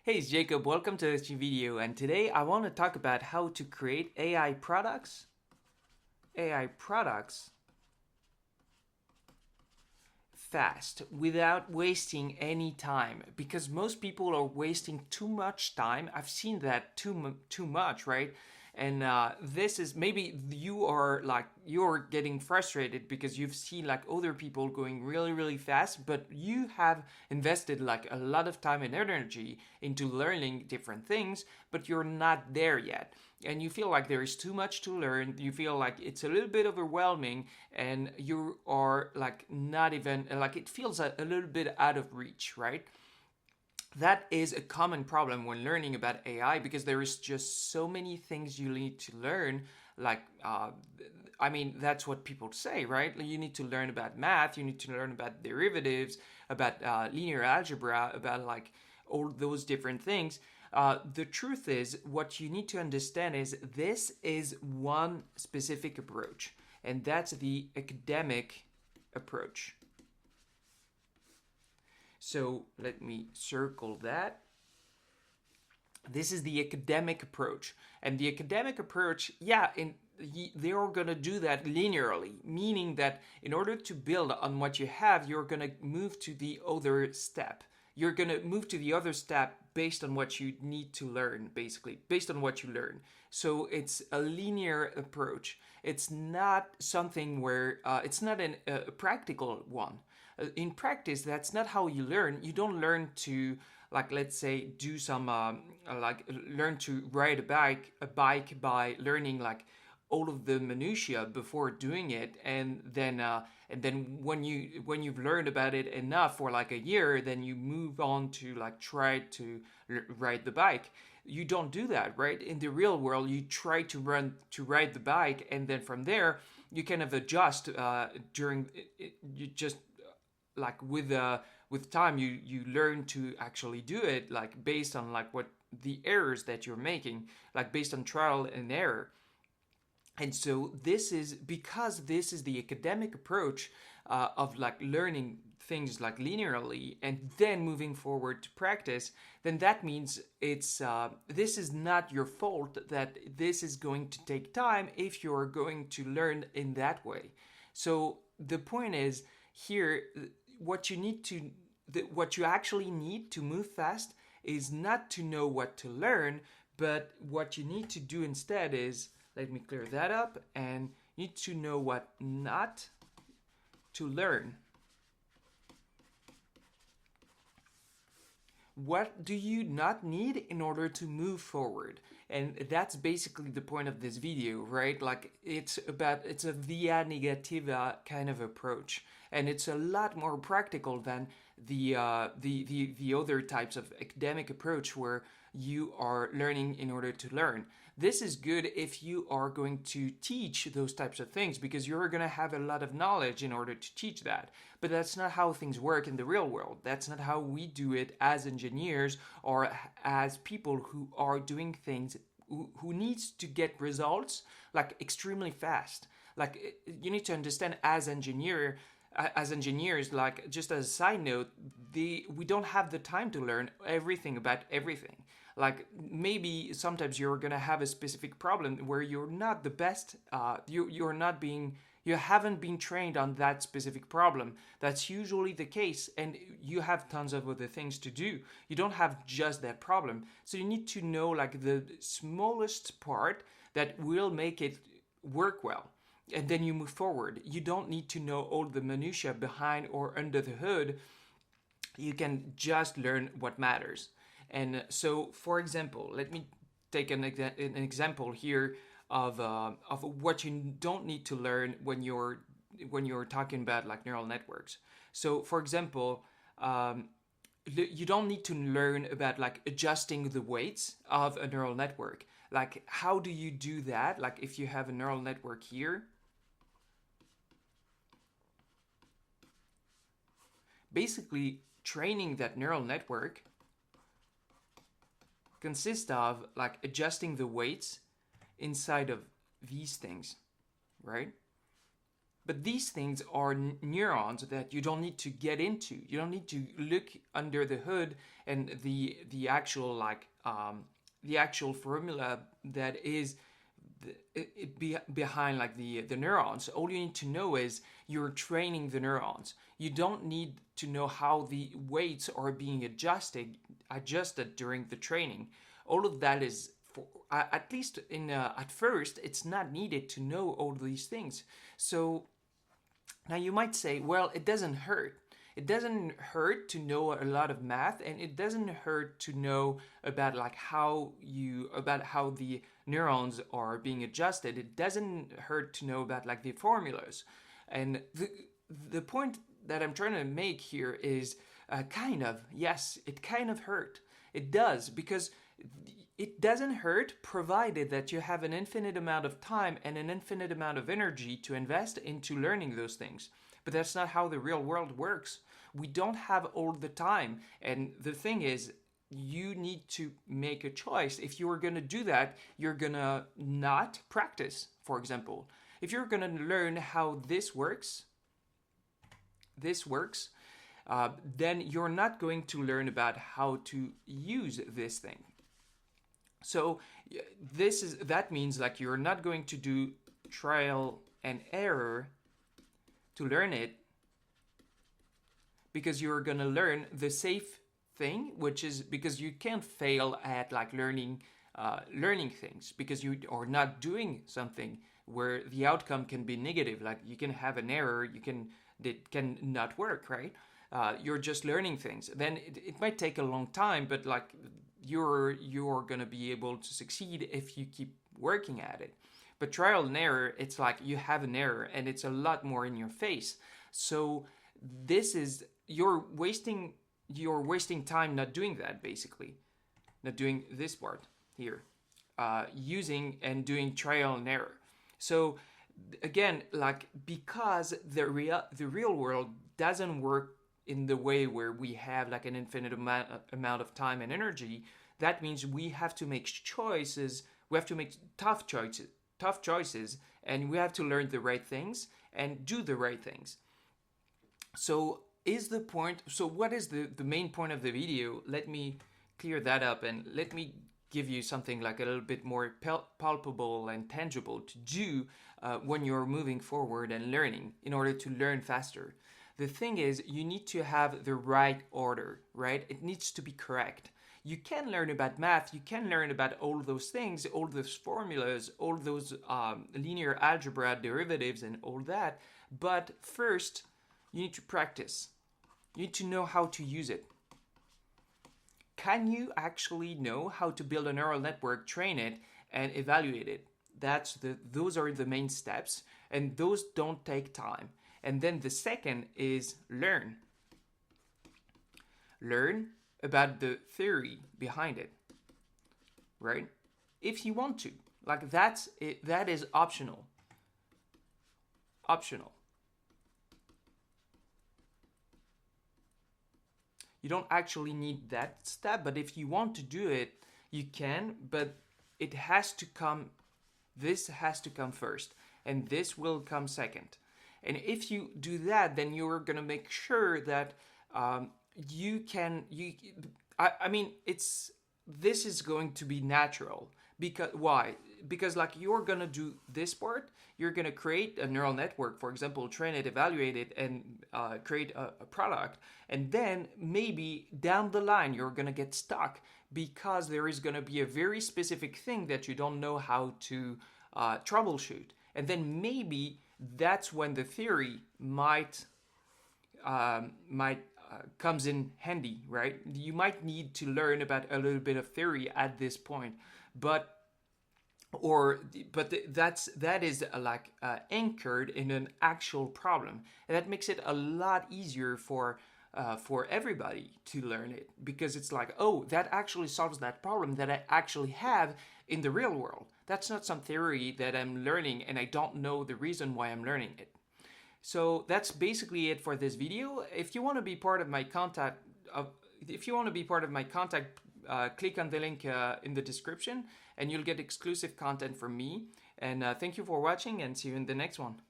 Hey, it's Jacob. Welcome to this new video. And today I want to talk about how to create AI products fast without wasting any time. Because most people are wasting too much time. I've seen that too much, right? And this is maybe you're getting frustrated because you've seen like other people going really fast, but you have invested like a lot of time and energy into learning different things, but you're not there yet, and you feel like there is too much to learn. You feel like it's a little bit overwhelming, and you are like not even like it feels a little bit out of reach, right? That is a common problem when learning about AI because there is just so many things you need to learn. Like, I mean, that's what people say, right? You need to learn about math, you need to learn about derivatives, about linear algebra, about like all those different things. The truth is, what you need to understand is this is one specific approach, and that's the academic approach. So let me circle that. This is the academic approach. And the academic approach, they are going to do that linearly, meaning that in order to build on what you have, you're going to move to the other step. You're going to move to the other step based on what you need to learn, basically, based on what you learn. So it's a linear approach. It's not something where it's not a practical one. In practice, that's not how you learn. You don't learn to, like, let's say, do some like learn to ride a bike by learning like all of the minutiae before doing it, and then when you've learned about it enough for like a year, then you move on to like try to ride the bike. You don't do that, right? In the real world, you try to ride the bike, and then from there you kind of adjust during you just like with time you learn to actually do it, like based on like what the errors that you're making, like based on trial and error. And so this is because this is the academic approach of like learning things like linearly and then moving forward to practice. Then that means it's this is not your fault that this is going to take time if you're going to learn in that way. So the point is here, what you need to what you actually need to move fast is not to know what to learn, but what you need to do instead is, let me clear that up, and you need to know what not to learn. What do you not need in order to move forward? And that's basically the point of this video, right? Like it's a via negativa kind of approach, and it's a lot more practical than the other types of academic approach where you are learning in order to learn. This is good if you are going to teach those types of things because you're going to have a lot of knowledge in order to teach that. But that's not how things work in the real world. That's not how we do it as engineers or as people who are doing things who needs to get results like extremely fast. Like you need to understand as engineers, like just as a side note, we don't have the time to learn everything about everything. Like maybe sometimes you're gonna have a specific problem where you're not the best. You haven't been trained on that specific problem. That's usually the case, and you have tons of other things to do. You don't have just that problem, so you need to know like the smallest part that will make it work well, and then you move forward. You don't need to know all the minutiae behind or under the hood. You can just learn what matters. And so, for example, let me take an example here of what you don't need to learn when you're talking about like neural networks. So, for example, you don't need to learn about like adjusting the weights of a neural network. Like, how do you do that? Like, if you have a neural network here, basically training that neural network consists of like adjusting the weights inside of these things, right? But these things are neurons that you don't need to get into. You don't need to look under the hood and the actual the actual formula that is behind like the neurons. All you need to know is you're training the neurons. You don't need to know how the weights are being adjusted during the training. All of that is for, at least in at first, it's not needed to know all these things. So now you might say, well, it doesn't hurt. It doesn't hurt to know a lot of math, and it doesn't hurt to know about how the neurons are being adjusted. It doesn't hurt to know about like the formulas. And the point that I'm trying to make here is yes, it kind of hurt. It does, because it doesn't hurt provided that you have an infinite amount of time and an infinite amount of energy to invest into learning those things. But that's not how the real world works. We don't have all the time. And the thing is, you need to make a choice. If you are going to do that, you're going to not practice, for example. If you're going to learn how this works, then you're not going to learn about how to use this thing. So that means like you're not going to do trial and error to learn it, because you're going to learn the safe thing, which is because you can't fail at like learning things, because you are not doing something where the outcome can be negative. Like you can have an error, it can not work, right? You're just learning things. Then it might take a long time, but like you're gonna be able to succeed if you keep working at it. But trial and error, it's like you have an error and it's a lot more in your face. So this is you're wasting time not doing that, basically, not doing this part here, using and doing trial and error. So again, like, because the real world doesn't work in the way where we have like an infinite amount of time and energy, that means we have to make choices. We have to make tough choices, and we have to learn the right things and do the right things. So what is the main point of the video? Let me clear that up, and let me give you something like a little bit more palpable and tangible to do when you're moving forward and learning, in order to learn faster. The thing is, you need to have the right order, right? It needs to be correct. You can learn about math, you can learn about all those things, all those formulas, all those linear algebra derivatives and all that, but first, you need to practice. You need to know how to use it. Can you actually know how to build a neural network, train it, and evaluate it? Those are the main steps, and those don't take time. And then the second is learn. Learn about the theory behind it, right? If you want to. Like, that's it. That is optional. You don't actually need that step, but if you want to do it, you can, but it has to come, this has to come first, and this will come second. And if you do that, then you're going to make sure that this is going to be natural. Because why? Because like, you're going to do this part, you're going to create a neural network, for example, train it, evaluate it, and create a product. And then maybe down the line, you're going to get stuck because there is going to be a very specific thing that you don't know how to troubleshoot. And then maybe that's when the theory might comes in handy, right? You might need to learn about a little bit of theory at this point, but that is anchored in an actual problem, and that makes it a lot easier for everybody to learn it, because it's like, oh, that actually solves that problem that I actually have in the real world. That's not some theory that I'm learning and I don't know the reason why I'm learning it. So that's basically it for this video. If you want to be part of my contact, click on the link in the description, and you'll get exclusive content from me. And thank you for watching, and see you in the next one.